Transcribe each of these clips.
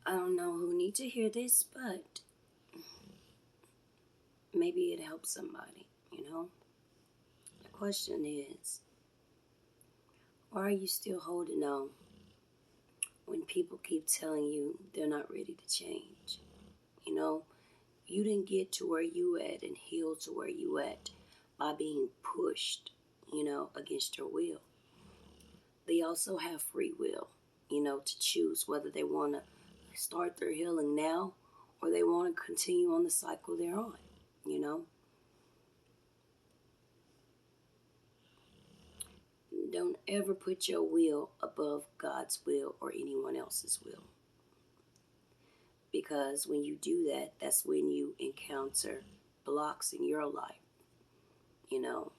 I don't know who need to hear this, but maybe it helps somebody. The question is, why are you still holding on when people keep telling you they're not ready to change? You know, you didn't get to where you at and heal to where you at by being pushed, against your will. They also have free will, to choose whether they want to start their healing now or they want to continue on the cycle they're on. Don't ever put your will above God's will or anyone else's will. Because when you do that, that's when you encounter blocks in your life. You know,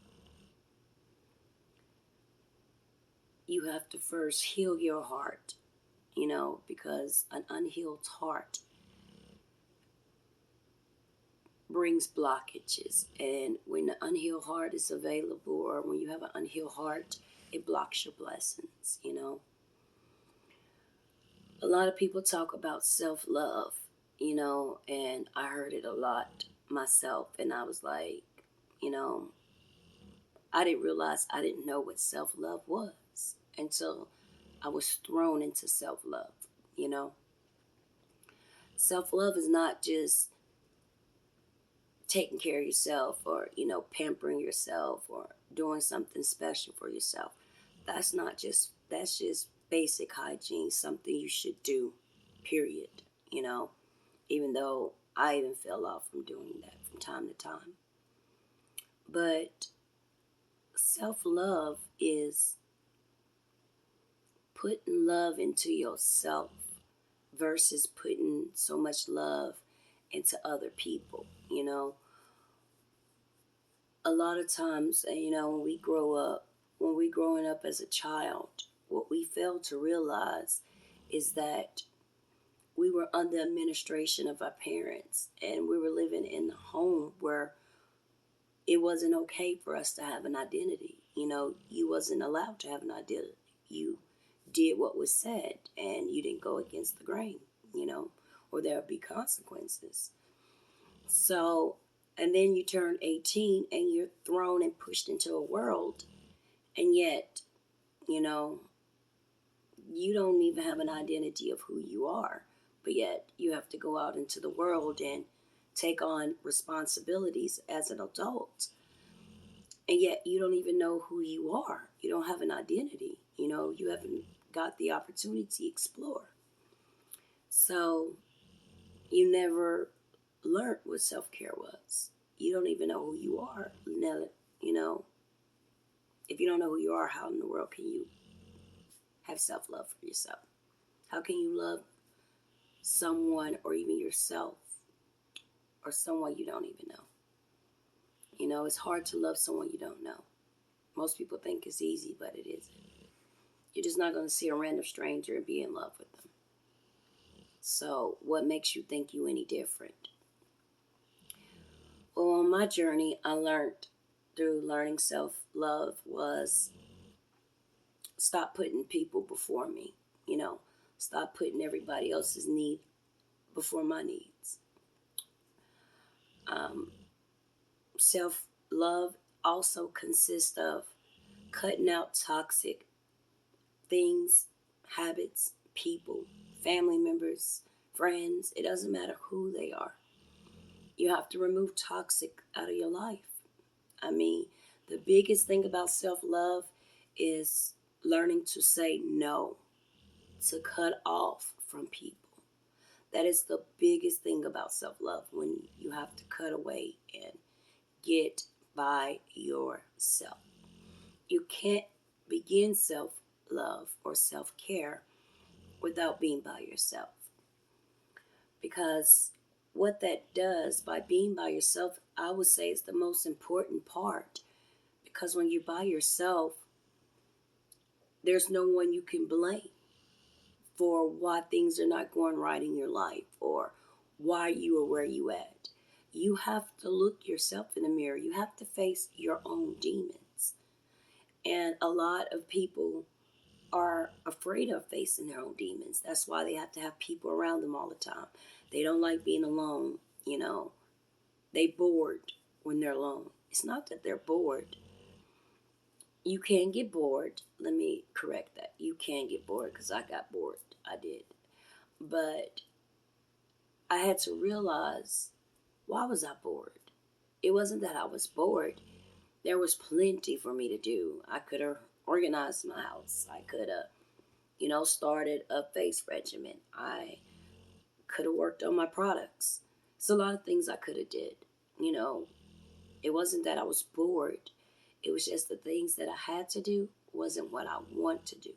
you have to first heal your heart, because an unhealed heart brings blockages. And when the unhealed heart is available, or when you have an unhealed heart, it blocks your blessings. A lot of people talk about self-love, and I heard it a lot myself, and I was like, you know, I didn't realize I didn't know what self-love was until I was thrown into self-love. Self-love is not just taking care of yourself or pampering yourself or doing something special for yourself. That's just basic hygiene, something you should do, period. Even though I even fell off from doing that from time to time. But self love is putting love into yourself versus putting so much love into other people. A lot of times, when we growing up as a child, what we fail to realize is that we were under administration of our parents and we were living in a home where it wasn't okay for us to have an identity. You wasn't allowed to have an identity. You did what was said and you didn't go against the grain, or there would be consequences. So, and then you turn 18 and you're thrown and pushed into a world, and yet, you know, you don't even have an identity of who you are, but yet you have to go out into the world and take on responsibilities as an adult. And yet you don't even know who you are. You don't have an identity. You haven't got the opportunity to explore. So you never learned what self care was. You don't even know who you are. Now, you know, if you don't know who you are, how in the world can you have self love for yourself? How can you love someone or even yourself or someone you don't even know? It's hard to love someone you don't know. Most people think it's easy, but it isn't. You're just not going to see a random stranger and be in love with them. So, what makes you think you any different? Well, on my journey, I learned through learning self love was stop putting people before me. Stop putting everybody else's need before my needs. Um, Self love also consists of cutting out toxic things, habits, people, family members, friends. It doesn't matter who they are. You have to remove toxic out of your life. I mean, the biggest thing about self love is learning to say no, to cut off from people. That is the biggest thing about self love, when you have to cut away and get by yourself. You can't begin self love or self care without being by yourself. Because what that does by being by yourself, I would say, is the most important part. Because when you're by yourself, there's no one you can blame for why things are not going right in your life or why you are where you at. You have to look yourself in the mirror. You have to face your own demons. And a lot of people are afraid of facing their own demons. That's why they have to have people around them all the time. They don't like being alone, you know. They bored when they're alone. It's not that they're bored. You can get bored. Let me correct that. You can get bored because I got bored. I did. But I had to realize, why was I bored? It wasn't that I was bored. There was plenty for me to do. I could have organized my house. I could have, started a face regimen. I could have worked on my products. It's a lot of things I could have did. You know, it wasn't that I was bored. It was just the things that I had to do wasn't what I want to do.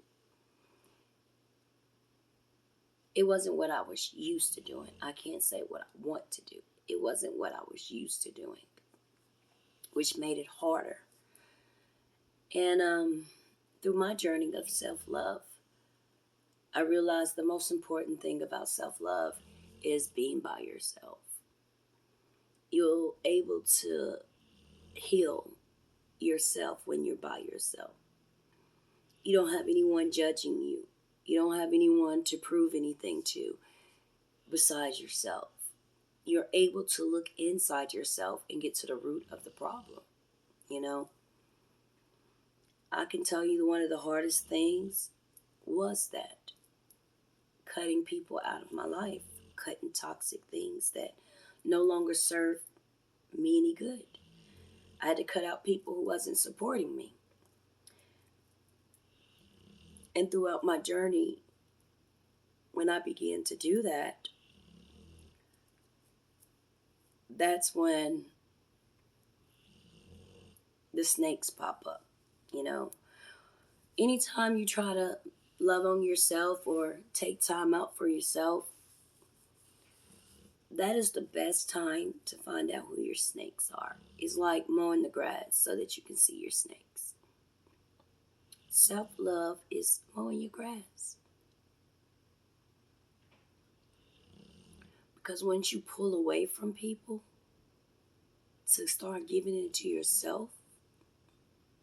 It wasn't what I was used to doing. I can't say what I want to do. It wasn't what I was used to doing, which made it harder. And through my journey of self-love, I realized the most important thing about self-love is being by yourself. You're able to heal yourself when you're by yourself. You don't have anyone judging you. You don't have anyone to prove anything to besides yourself. You're able to look inside yourself and get to the root of the problem. I can tell you one of the hardest things was that cutting people out of my life, cutting toxic things that no longer serve me any good. I had to cut out people who wasn't supporting me. And throughout my journey, when I began to do that, that's when the snakes pop up. Anytime you try to love on yourself or take time out for yourself, that is the best time to find out who your snakes are. It's like mowing the grass so that you can see your snakes. Self-love is mowing your grass. Because once you pull away from people to start giving it to yourself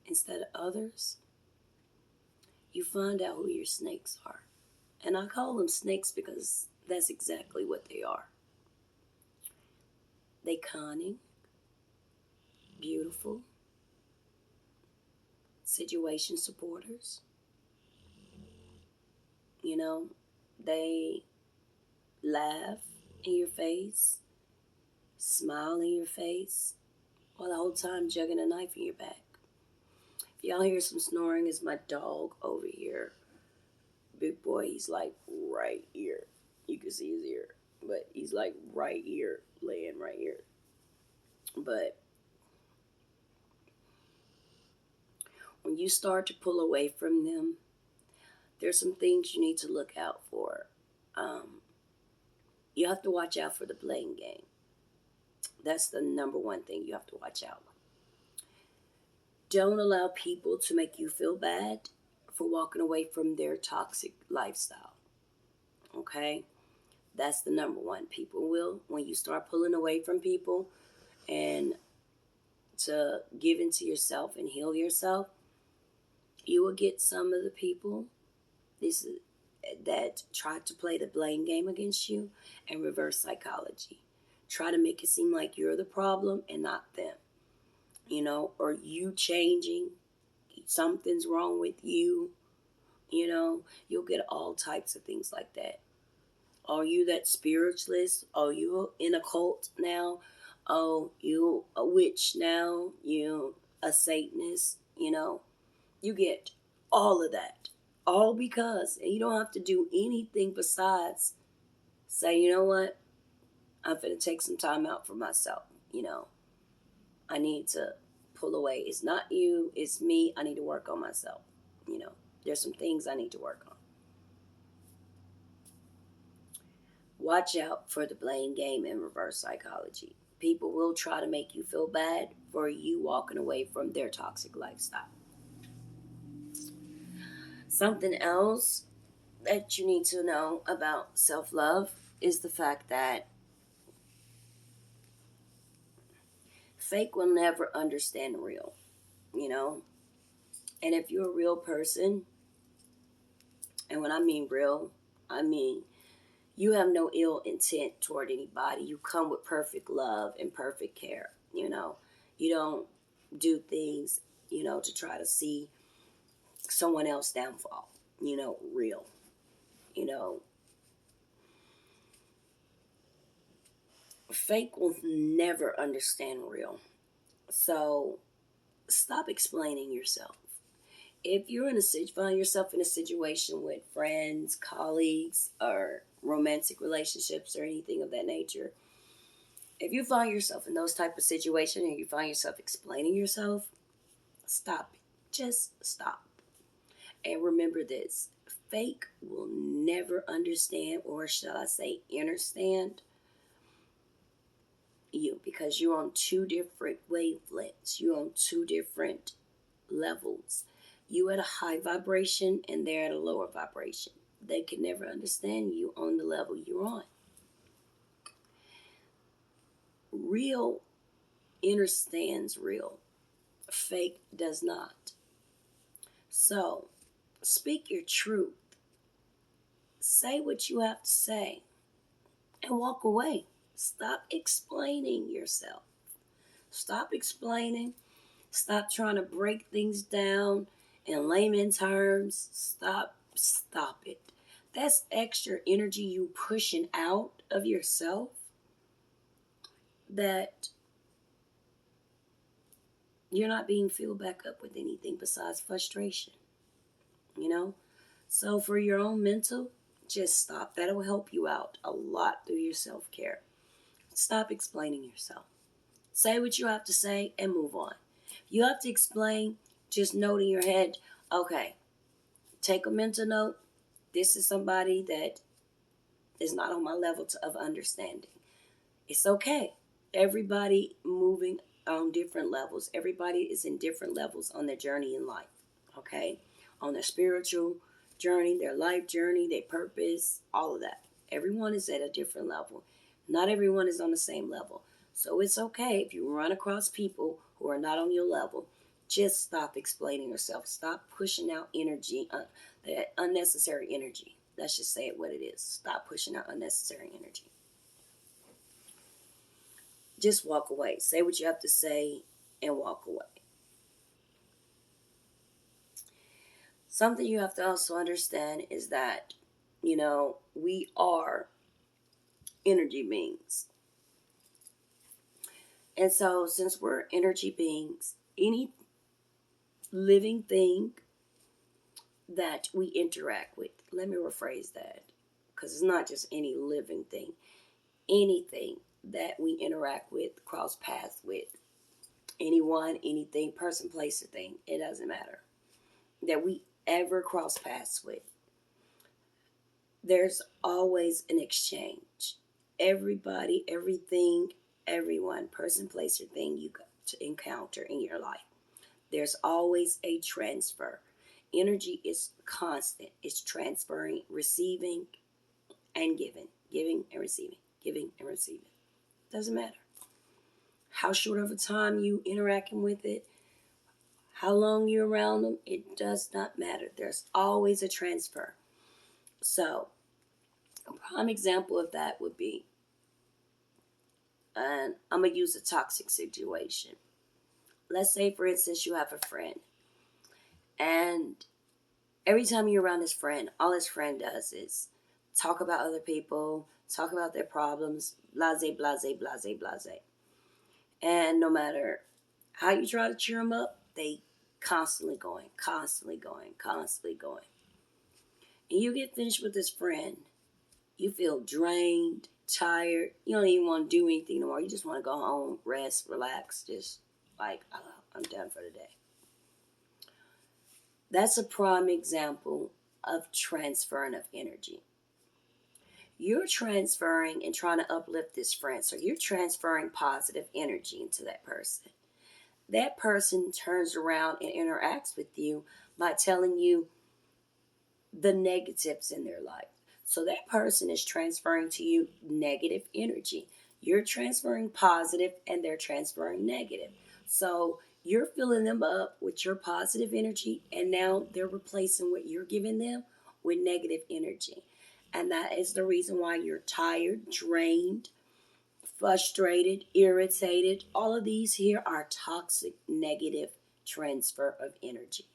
instead of others, you find out who your snakes are. And I call them snakes because that's exactly what they are. They cunning, beautiful, situation supporters. They laugh in your face, smile in your face, while the whole time jugging a knife in your back. If y'all hear some snoring, it's my dog over here. Big boy, he's like right here. You can see his ear, but he's like right here, laying right here. But when you start to pull away from them, there's some things you need to look out for. You have to watch out for the blame game. That's the number one thing you have to watch out. Don't allow people to make you feel bad for walking away from their toxic lifestyle. Okay? That's the number one. People will, when you start pulling away from people and to give into yourself and heal yourself, you will get some of the people that try to play the blame game against you and reverse psychology. Try to make it seem like you're the problem and not them. Or you changing, something's wrong with you. You'll get all types of things like that. Are you that spiritualist? Are you in a cult now? Oh, you a witch now? You a Satanist? You get all of that. All because, and you don't have to do anything besides say, you know what? I'm going to take some time out for myself. I need to pull away. It's not you, it's me. I need to work on myself. There's some things I need to work on. Watch out for the blame game and reverse psychology. People will try to make you feel bad for you walking away from their toxic lifestyle. Something else that you need to know about self-love is the fact that fake will never understand real, And if you're a real person, And when I mean real, I mean you have no ill intent toward anybody. You come with perfect love and perfect care. You don't do things, to try to see someone else downfall. Real. You know, fake will never understand real. So stop explaining yourself. If you're find yourself in a situation with friends, colleagues, or romantic relationships or anything of that nature, if you find yourself in those type of situations and you find yourself explaining yourself, stop it. Just stop. And remember this: fake will never understand, or shall I say, understand you, because you're on two different wavelengths. You're on two different levels. You at a high vibration and they're at a lower vibration. They can never understand you on the level you're on. Real understands real. Fake does not. So speak your truth. Say what you have to say and walk away. Stop explaining yourself. Stop explaining. Stop trying to break things down in layman terms. Stop it. That's extra energy you pushing out of yourself that you're not being filled back up with anything besides frustration. You know? So for your own mental, just stop. That'll help you out a lot through your self-care. Stop explaining yourself. Say what you have to say and move on. You have to explain, just note in your head, okay, take a mental note. This is somebody that is not on my level of understanding. It's okay. Everybody moving on different levels. Everybody is in different levels on their journey in life. Okay? On their spiritual journey, their life journey, their purpose, all of that. Everyone is at a different level. Not everyone is on the same level. So it's okay if you run across people who are not on your level. Just stop explaining yourself. Stop pushing out energy, that unnecessary energy. Let's just say it what it is. Stop pushing out unnecessary energy. Just walk away. Say what you have to say and walk away. Something you have to also understand is that, we are energy beings. And so, since we're energy beings, any living thing that we interact with, let me rephrase that, because it's not just any living thing, anything that we interact with, cross paths with, anyone, anything, person, place, or thing, it doesn't matter, that we ever cross paths with, there's always an exchange. Everybody, everything, everyone, person, place, or thing you got to encounter in your life, there's always a transfer. Energy is constant. It's transferring, receiving, and giving and receiving, giving and receiving. Doesn't matter how short of a time you interacting with it, how long you're around them, it does not matter. There's always a transfer. So a prime example of that would be, and I'm going to use a toxic situation. Let's say, for instance, you have a friend, and every time you're around this friend, all this friend does is talk about other people, talk about their problems, blase, blase, blase, blase. And no matter how you try to cheer them up, they constantly going, constantly going, constantly going. And you get finished with this friend, you feel drained, tired. You don't even want to do anything no more. You just want to go home, rest, relax, just like, oh, I'm done for the day. That's a prime example of transferring of energy. You're transferring and trying to uplift this friend. So you're transferring positive energy into that person. That person turns around and interacts with you by telling you the negatives in their life. So that person is transferring to you negative energy. You're transferring positive and they're transferring negative. So you're filling them up with your positive energy, and now they're replacing what you're giving them with negative energy. And that is the reason why you're tired, drained, frustrated, irritated. All of these here are toxic, negative transfer of energy.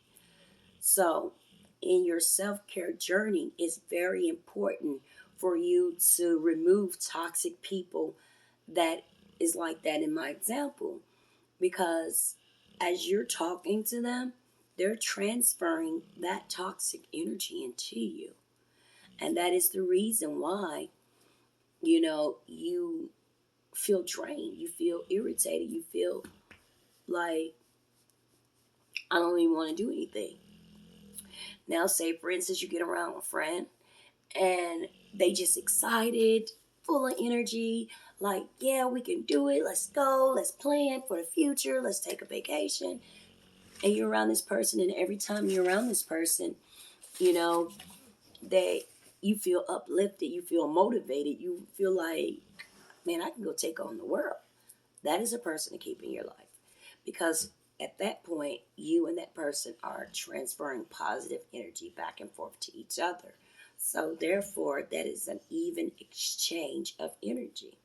So, in your self care journey, it's very important for you to remove toxic people that is like that in my example. Because as you're talking to them, they're transferring that toxic energy into you. And that is the reason why, you feel drained, you feel irritated, you feel like, I don't even want to do anything. Now, say for instance, you get around a friend and they just excited, full of energy, like, yeah, we can do it. Let's go. Let's plan for the future. Let's take a vacation. And you're around this person, and every time you're around this person, you know, they you feel uplifted, you feel motivated, you feel like, man, I can go take on the world. That is a person to keep in your life. Because at that point, you and that person are transferring positive energy back and forth to each other. So, therefore, that is an even exchange of energy.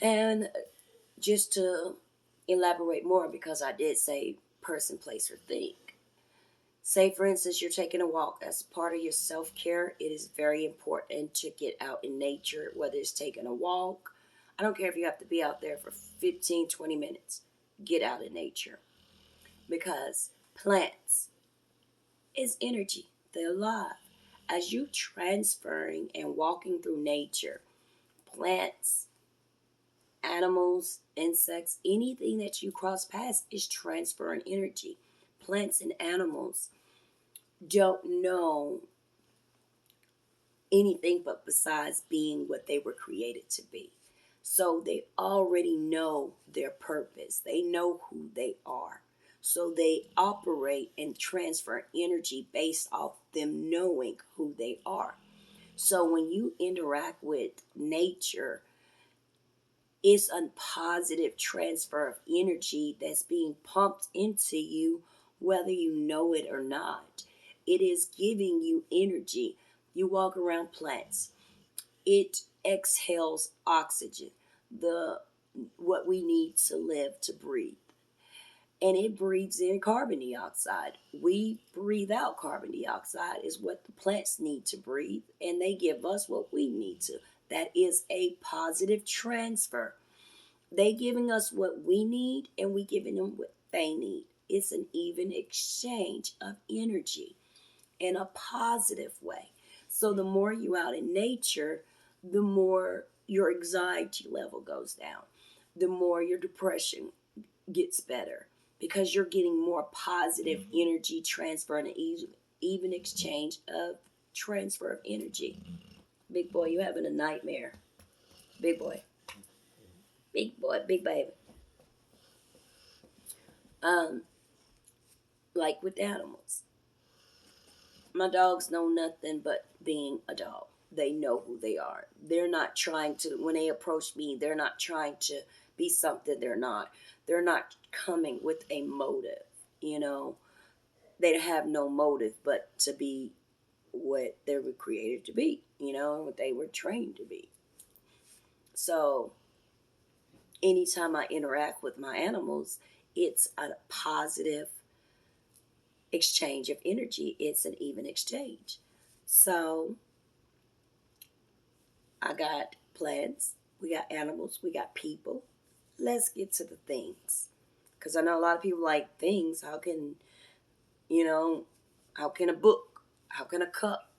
And just to elaborate more, because I did say person, place, or thing. Say, for instance, you're taking a walk. As part of your self care, it is very important to get out in nature, whether it's taking a walk. I don't care if you have to be out there for 15, 20 minutes. Get out in nature. Because plants is energy, they're alive. As you transferring and walking through nature, plants, animals, insects, anything that you cross past is transferring energy. Plants and animals don't know anything but besides being what they were created to be. So they already know their purpose. They know who they are. So they operate and transfer energy based off them knowing who they are. So when you interact with nature, it's a positive transfer of energy that's being pumped into you, whether you know it or not. It is giving you energy. You walk around plants, it exhales oxygen, the what we need to live, to breathe. And it breathes in carbon dioxide. We breathe out carbon dioxide, is what the plants need to breathe, and they give us what we need to. That is a positive transfer. They giving us what we need, and we giving them what they need. It's an even exchange of energy in a positive way. So the more you out in nature, the more your anxiety level goes down, the more your depression gets better, because you're getting more positive energy transfer and even exchange of transfer of energy. Big boy, you having a nightmare. Big boy. Big boy, big baby. Um, like with animals. My dogs know nothing but being a dog. They know who they are. They're not trying to, when they approach me, they're not trying to be something they're not. They're not coming with a motive, you know. They have no motive but to be what they were created to be, what they were trained to be. So, anytime I interact with my animals, it's a positive exchange of energy. It's an even exchange. So, I got plants, we got animals, we got people. Let's get to the things. Because I know a lot of people like things. You know, how can a book, how can a cup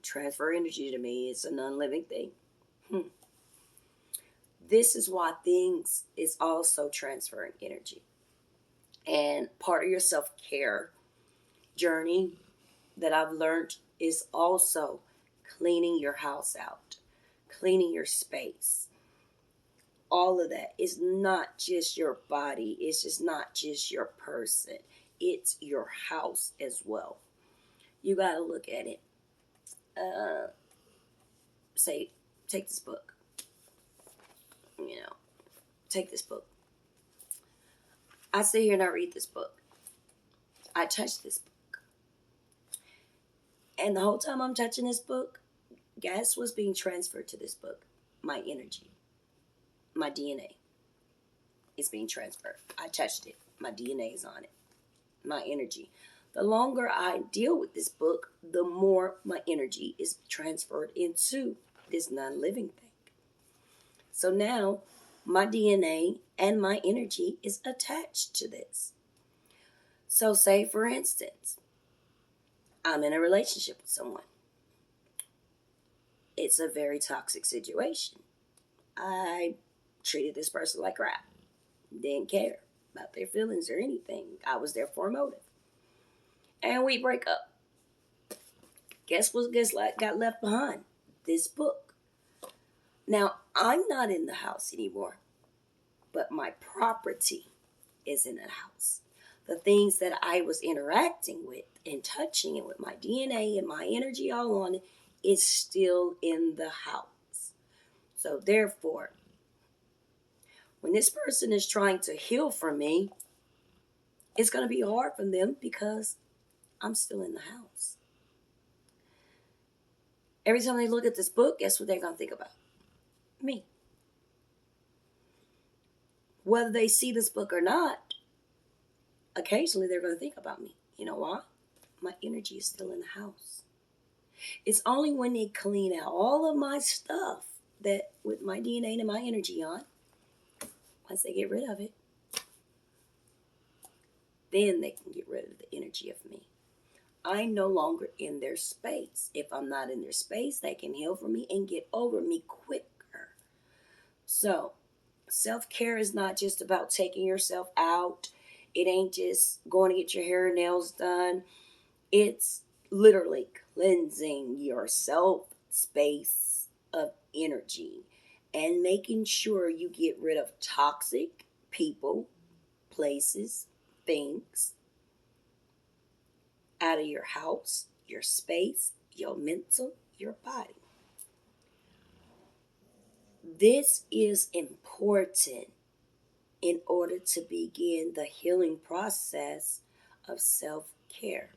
transfer energy to me? It's a non-living thing. This is why things is also transferring energy. And part of your self-care journey that I've learned is also cleaning your house out, cleaning your space. All of that is not just your body. It's just not just your person. It's your house as well. You got to look at it. Say, take this book. Take this book. I sit here and I read this book. I touch this book. And the whole time I'm touching this book, guess what's being transferred to this book? My energy, my DNA is being transferred. I touched it. My DNA is on it. My energy. The longer I deal with this book, the more my energy is transferred into this non living thing. So now my DNA and my energy is attached to this. So, say for instance, I'm in a relationship with someone. It's a very toxic situation. I treated this person like crap. Didn't care about their feelings or anything. I was there for a motive. And we break up. Guess what got left behind? This book. Now, I'm not in the house anymore, but my property is in the house. The things that I was interacting with and touching it with my DNA and my energy all on it is still in the house. So therefore, when this person is trying to heal from me, it's going to be hard for them because I'm still in the house. Every time they look at this book, guess what they're going to think about? Me. Whether they see this book or not, occasionally they're going to think about me. You know why? My energy is still in the house. It's only when they clean out all of my stuff that with my DNA and my energy on, once they get rid of it, then they can get rid of the energy of me. I'm no longer in their space. If I'm not in their space, they can heal from me and get over me quicker. So, self-care is not just about taking yourself out. It ain't just going to get your hair and nails done. It's literally cleansing yourself space of energy and making sure you get rid of toxic people, places, things out of your house, your space, your mental, your body. This is important in order to begin the healing process of self-care.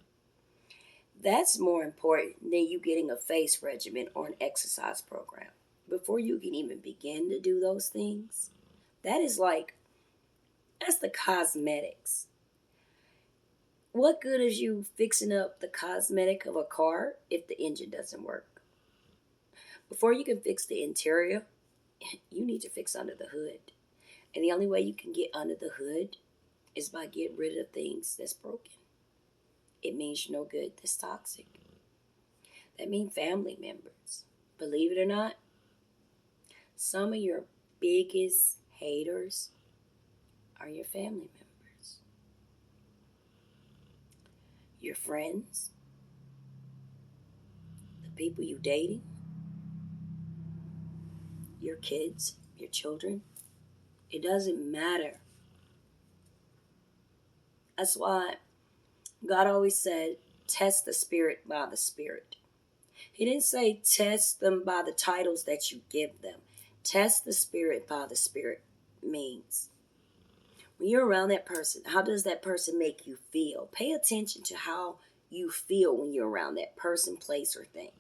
That's more important than you getting a face regimen or an exercise program. Before you can even begin to do those things, that's the cosmetics. What good is you fixing up the cosmetic of a car if the engine doesn't work? Before you can fix the interior, you need to fix under the hood. And the only way you can get under the hood is by getting rid of things that's broken. It means you're no good, that's toxic. That means family members. Believe it or not, some of your biggest haters are your family members. Your friends, the people you dating, your kids, your children. It doesn't matter. That's why God always said, test the spirit by the spirit. He didn't say test them by the titles that you give them. Test the spirit by the spirit means when you're around that person, how does that person make you feel? Pay attention to how you feel when you're around that person, place, or thing.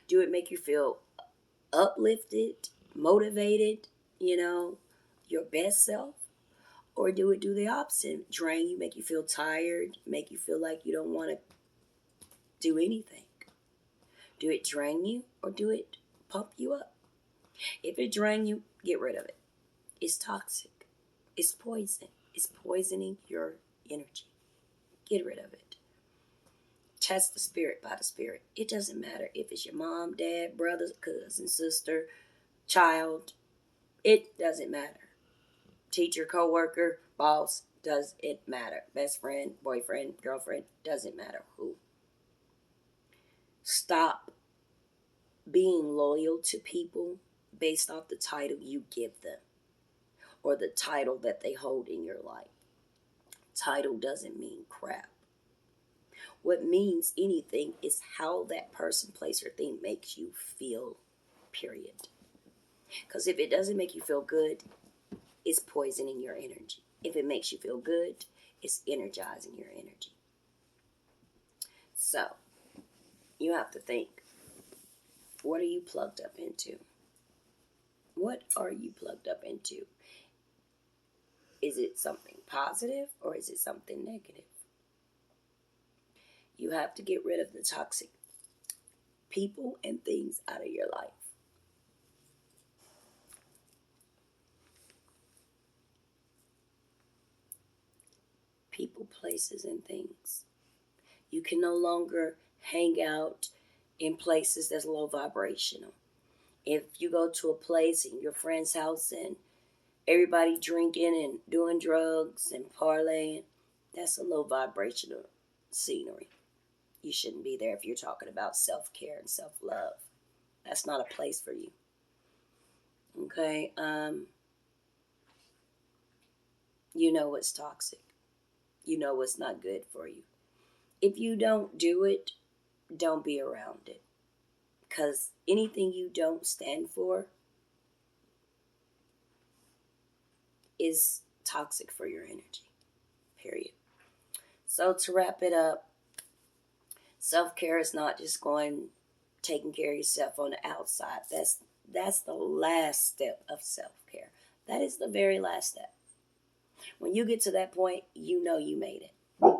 Do it make you feel uplifted, motivated, your best self? Or do it do the opposite? Drain you, make you feel tired, make you feel like you don't want to do anything? Do it drain you or do it pump you up? If it drains you, get rid of it. It's toxic. It's poison. It's poisoning your energy. Get rid of it. Test the spirit by the spirit. It doesn't matter if it's your mom, dad, brother, cousin, sister, child. It doesn't matter. Teacher, coworker, boss, does it matter? Best friend, boyfriend, girlfriend, doesn't matter who. Stop being loyal to people based off the title you give them or the title that they hold in your life. Title doesn't mean crap. What means anything is how that person, place, or thing makes you feel, period. Because if it doesn't make you feel good, it's poisoning your energy. If it makes you feel good, it's energizing your energy. So, You have to think, what are you plugged up into? What are you plugged up into? Is it something positive or is it something negative? You have to get rid of the toxic people and things out of your life. People, places, and things. You can no longer hang out in places that's low vibrational. If you go to a place in your friend's house and everybody drinking and doing drugs and parlaying, that's a low vibrational scenery. You shouldn't be there if you're talking about self-care and self-love. That's not a place for you. Okay? You know what's toxic. You know what's not good for you. If you don't do it, don't be around it. Because anything you don't stand for is toxic for your energy. Period. So to wrap it up, self-care is not just taking care of yourself on the outside. That's the last step of self-care. That is the very last step. When you get to that point, you know you made it.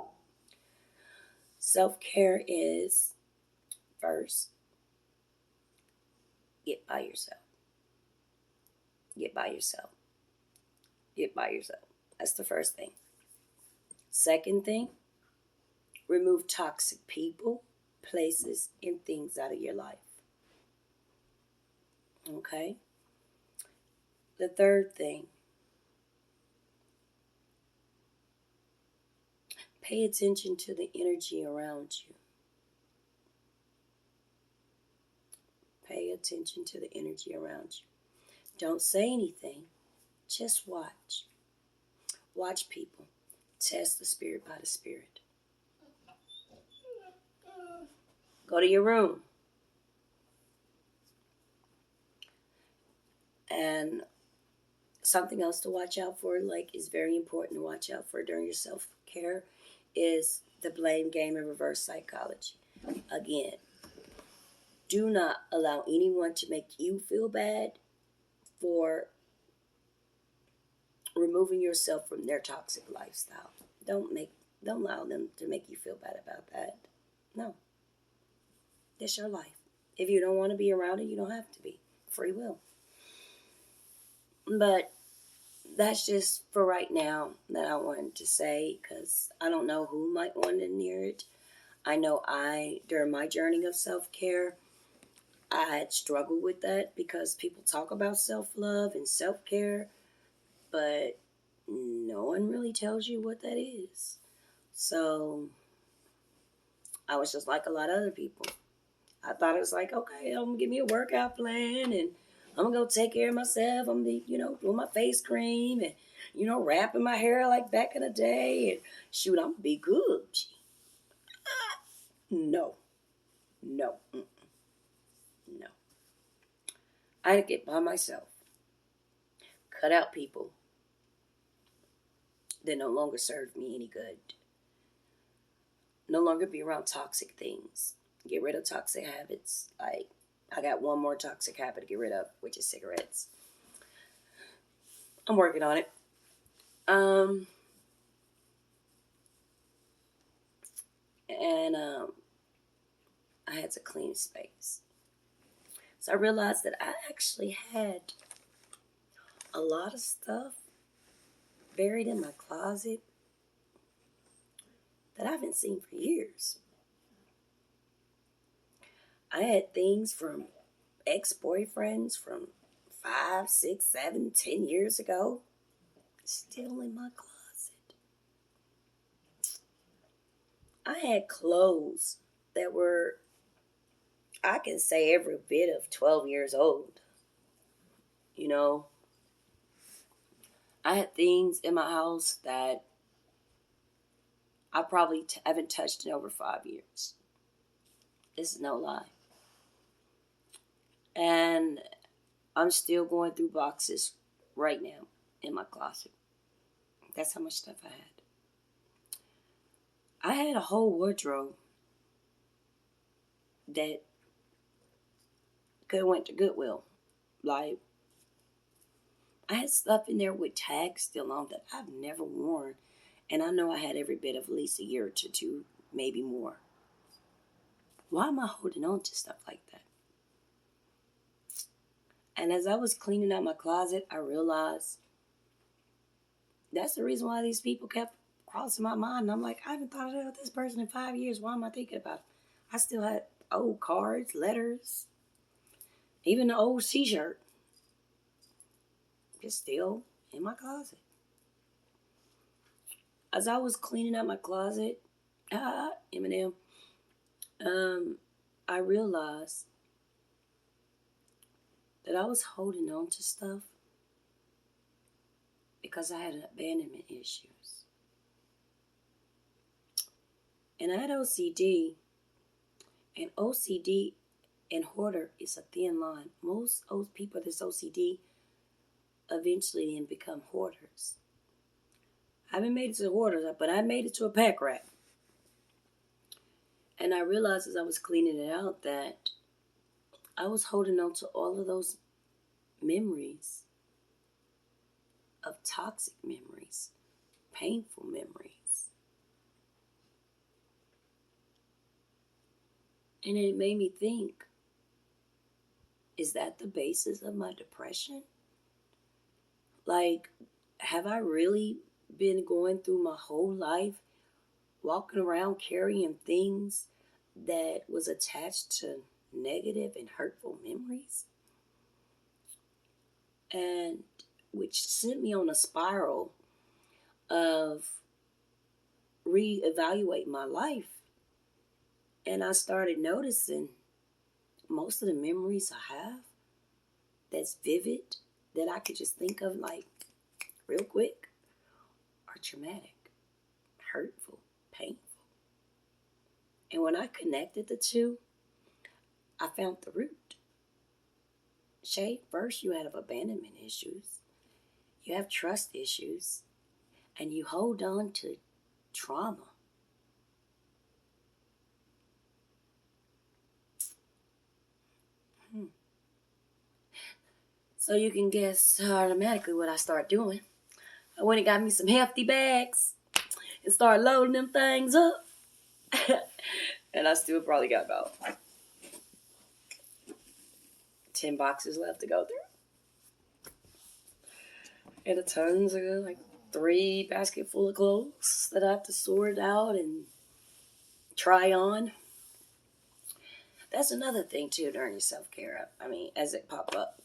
Self-care is first, get by yourself. Get by yourself. Get by yourself. That's the first thing. Second thing, remove toxic people, places, and things out of your life. Okay? The third thing, pay attention to the energy around you. Pay attention to the energy around you. Don't say anything. Just watch. Watch people. Test the spirit by the spirit. Go to your room. And something else to watch out for, like is very important to watch out for during your self-care, is the blame game and reverse psychology. Again, do not allow anyone to make you feel bad for removing yourself from their toxic lifestyle. Don't allow them to make you feel bad about that. No. It's your life. If you don't want to be around it, you don't have to be. Free will. But that's just for right now that I wanted to say, because I don't know who might want to hear it. I know during my journey of self-care, I had struggled with that because people talk about self-love and self-care, but no one really tells you what that is. So I was just like a lot of other people. I thought it was like, okay, I'm going to give me a workout plan and I'm going to go take care of myself. I'm going to be, doing my face cream and, wrapping my hair like back in the day. And shoot, I'm going to be good. No. No. No. I had to get by myself. Cut out people that no longer serve me any good. No longer be around toxic things. Get rid of toxic habits. Like, I got one more toxic habit to get rid of, which is cigarettes. I'm working on it. I had to clean space. So I realized that I actually had a lot of stuff buried in my closet that I haven't seen for years. I had things from ex-boyfriends from 5, 6, 7, 10 years ago still in my closet. I had clothes that were, I can say, every bit of 12 years old. I had things in my house that I probably haven't touched in over 5 years. This is no lie. And I'm still going through boxes right now in my closet. That's how much stuff I had. I had a whole wardrobe that could have went to Goodwill. Like, I had stuff in there with tags still on that I've never worn. And I know I had every bit of at least a year to two, maybe more. Why am I holding on to stuff like that? And as I was cleaning out my closet, I realized that's the reason why these people kept crossing my mind. And I'm like, I haven't thought about this person in 5 years. Why am I thinking about it? I still had old cards, letters, even the old t-shirt. Just still in my closet. As I was cleaning out my closet, Eminem, I realized that I was holding on to stuff because I had abandonment issues. And I had OCD, and OCD and hoarder is a thin line. Most people that's OCD eventually then become hoarders. I haven't made it to hoarders, but I made it to a pack rat. And I realized as I was cleaning it out that I was holding on to all of those memories of toxic memories, painful memories. And it made me think, is that the basis of my depression? Like, have I really been going through my whole life walking around carrying things that was attached to negative and hurtful memories? And which sent me on a spiral of reevaluating my life. And I started noticing most of the memories I have that's vivid, that I could just think of like real quick, are traumatic, hurtful, painful. And when I connected the two, I found the root. Shay, first you have abandonment issues, you have trust issues, and you hold on to trauma. So you can guess automatically what I start doing. I went and got me some hefty bags and started loading them things up. And I still probably got about 10 boxes left to go through. And a tons of like 3 baskets full of clothes that I have to sort out and try on. That's another thing too during your self-care. I mean, as it pop up,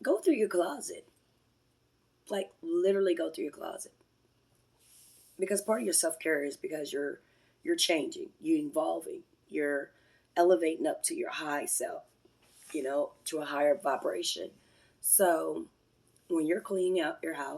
go through your closet. Like literally go through your closet. Because part of your self-care is because you're changing, you're evolving, you're elevating up to your high self, to a higher vibration. So when you're cleaning out your house,